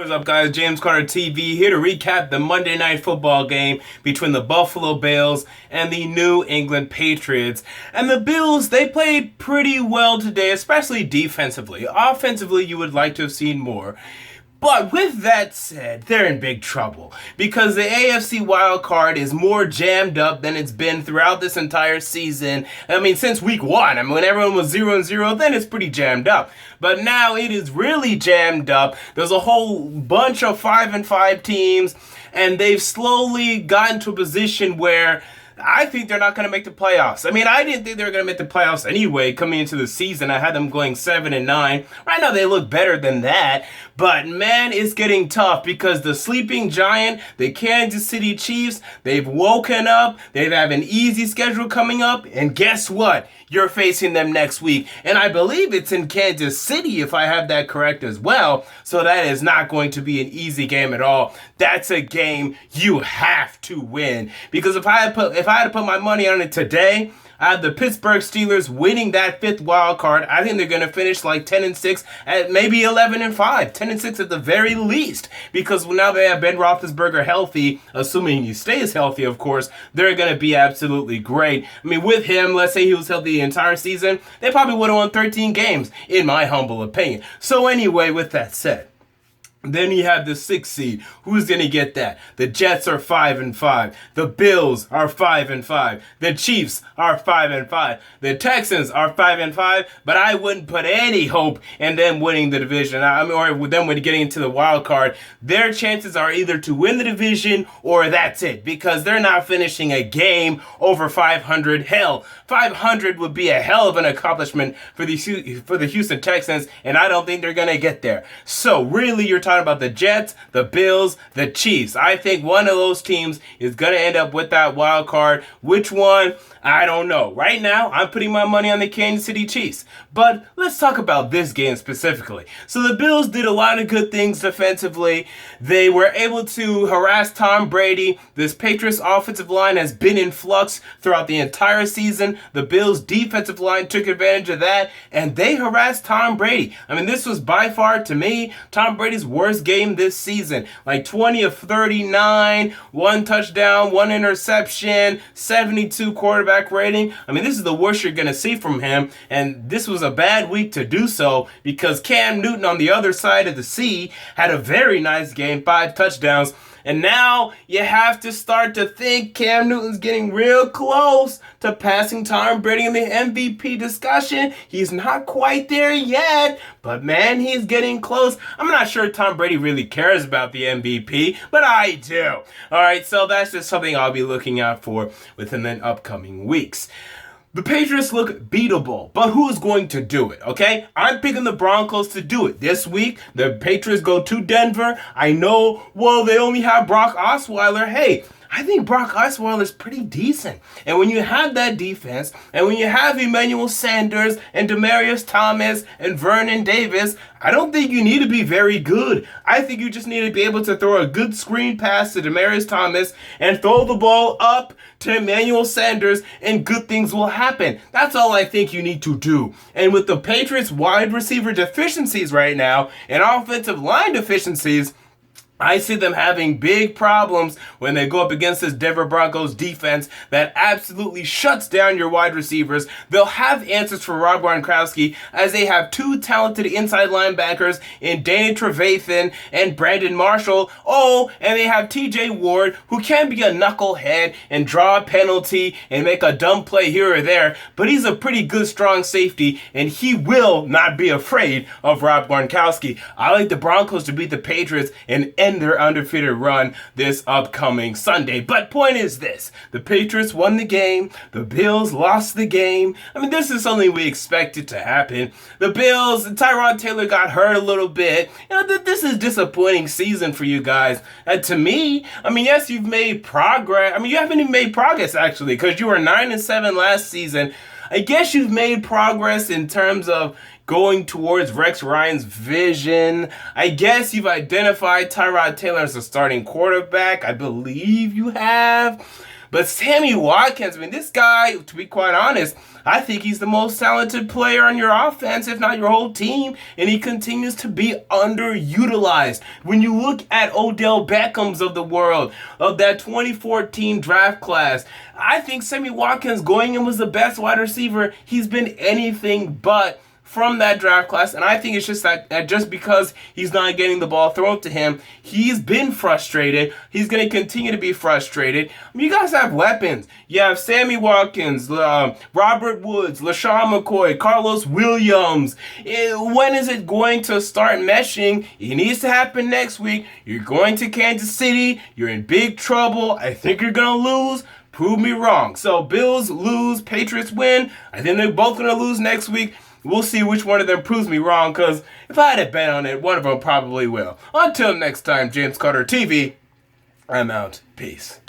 What's up, guys? James Carter TV here to recap the Monday Night Football game between the Buffalo Bills and the New England Patriots. And the Bills, they played pretty well today, especially defensively. Offensively, you would like to have seen more. But with that said, they're in big trouble because the AFC wild card is more jammed up than it's been throughout this entire season. I mean, since week 1. I mean, when everyone was 0-0, then it's pretty jammed up. But now it is really jammed up. There's a whole bunch of 5-5 teams, and they've slowly gotten to a position where I think they're not going to make the playoffs. I mean, I didn't think they were going to make the playoffs anyway coming into the season. I had them going 7-9. Right now, they look better than that. But, man, it's getting tough because the sleeping giant, the Kansas City Chiefs, they've woken up. They have an easy schedule coming up. And guess what? You're facing them next week. And I believe it's in Kansas City, if I have that correct as well. So that is not going to be an easy game at all. That's a game you have to win. Because if I had to put my money on it today, I have the Pittsburgh Steelers winning that 5th wild card. I think they're going to finish like 10-6 at maybe 11-5. 10-6 at the very least. Because now they have Ben Roethlisberger healthy, assuming he stays healthy, of course, they're going to be absolutely great. I mean, with him, let's say he was healthy the entire season, they probably would have won 13 games, in my humble opinion. So anyway, with that said, then you have the 6th seed. Who's going to get that? The Jets are 5-5. The Bills are 5-5. The Chiefs are 5-5. The Texans are 5-5. But I wouldn't put any hope in them winning the division. Or them getting into the wild card. Their chances are either to win the division or that's it. Because they're not finishing a game over 500. Hell, 500 would be a hell of an accomplishment for the Houston Texans. And I don't think they're going to get there. So really, you're talking about the Jets, the Bills, the Chiefs. I think one of those teams is going to end up with that wild card. Which one? I don't know. Right now, I'm putting my money on the Kansas City Chiefs. But let's talk about this game specifically. So the Bills did a lot of good things defensively. They were able to harass Tom Brady. This Patriots offensive line has been in flux throughout the entire season. The Bills defensive line took advantage of that, and they harassed Tom Brady. I mean, this was by far, to me, Tom Brady's worst game this season. Like 20 of 39, 1 touchdown, 1 interception, 72 quarterback rating. I mean, this is the worst you're going to see from him, and this was a bad week to do so because Cam Newton on the other side of the sea had a very nice game, 5 touchdowns. And now you have to start to think Cam Newton's getting real close to passing Tom Brady in the MVP discussion. He's not quite there yet, but man, he's getting close. I'm not sure Tom Brady really cares about the MVP, but I do. All right, so that's just something I'll be looking out for within the upcoming weeks. The Patriots look beatable, but who's going to do it, okay? I'm picking the Broncos to do it. This week, the Patriots go to Denver. I know, well, they only have Brock Osweiler. Hey, I think Brock Osweiler is pretty decent. And when you have that defense, and when you have Emmanuel Sanders and Demaryius Thomas and Vernon Davis, I don't think you need to be very good. I think you just need to be able to throw a good screen pass to Demaryius Thomas and throw the ball up to Emmanuel Sanders, and good things will happen. That's all I think you need to do. And with the Patriots' wide receiver deficiencies right now and offensive line deficiencies, I see them having big problems when they go up against this Denver Broncos defense that absolutely shuts down your wide receivers. They'll have answers for Rob Gronkowski as they have 2 talented inside linebackers in Danny Trevathan and Brandon Marshall. Oh, and they have TJ Ward, who can be a knucklehead and draw a penalty and make a dumb play here or there, but he's a pretty good strong safety, and he will not be afraid of Rob Gronkowski. I like the Broncos to beat the Patriots and end their undefeated run this upcoming Sunday. But point is this: the Patriots won the game, the Bills lost the game. I mean, this is something we expected to happen. The Bills, Tyrod Taylor got hurt a little bit. You know, this is a disappointing season for you guys. To me, I mean, yes, you've made progress. I mean, you haven't even made progress, actually, because you were 9-7 last season. I guess you've made progress in terms of going towards Rex Ryan's vision. I guess you've identified Tyrod Taylor as a starting quarterback. I believe you have. But Sammy Watkins, I mean, this guy, to be quite honest, I think he's the most talented player on your offense, if not your whole team, and he continues to be underutilized. When you look at Odell Beckham's of the world, of that 2014 draft class, I think Sammy Watkins going in was the best wide receiver he's been anything but from that draft class, and I think it's just that just because he's not getting the ball thrown to him, he's been frustrated. He's going to continue to be frustrated. I mean, you guys have weapons. You have Sammy Watkins, Robert Woods, LaShawn McCoy, Carlos Williams. When is it going to start meshing? It needs to happen next week. You're going to Kansas City. You're in big trouble. I think you're going to lose. Prove me wrong. So Bills lose, Patriots win. I think they're both going to lose next week. We'll see which one of them proves me wrong, because if I had a bet on it, one of them probably will. Until next time, James Carter TV, I'm out. Peace.